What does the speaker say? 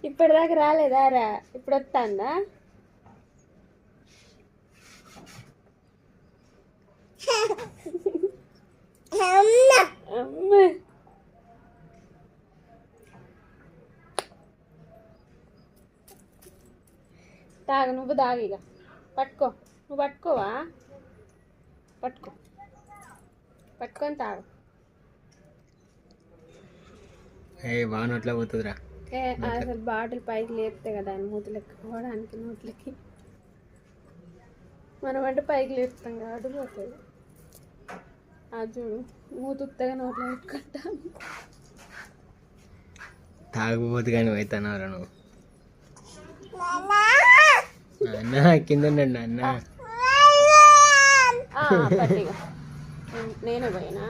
ఇప్పటిదాకా రాలేదా రా? ఇప్పుడు వస్తుందా? అమ్మ తాగు, నువ్వు తాగు ఇక. పట్టుకో, నువ్వు పట్టుకోవా? పట్టుకో, పట్టుకొని తాగు. బాగా నోట్లా పోతుందిరా. అసలు బాటిల్ పైకి లేపితే కదా ఆయన మూతులకి పోవడానికి నోట్లకి. మనం అంటే పైకి లేపుతాం కాబట్టి పోతుంది. అది చూడు, మూతుత్తగా నోట్లో పెట్టుకుంటాను. తాగుపోతు కానీ అవుతానవరా నువ్వు. అన్న కింద ఉండండి అన్న. పట్టిగా నేను పోయినా.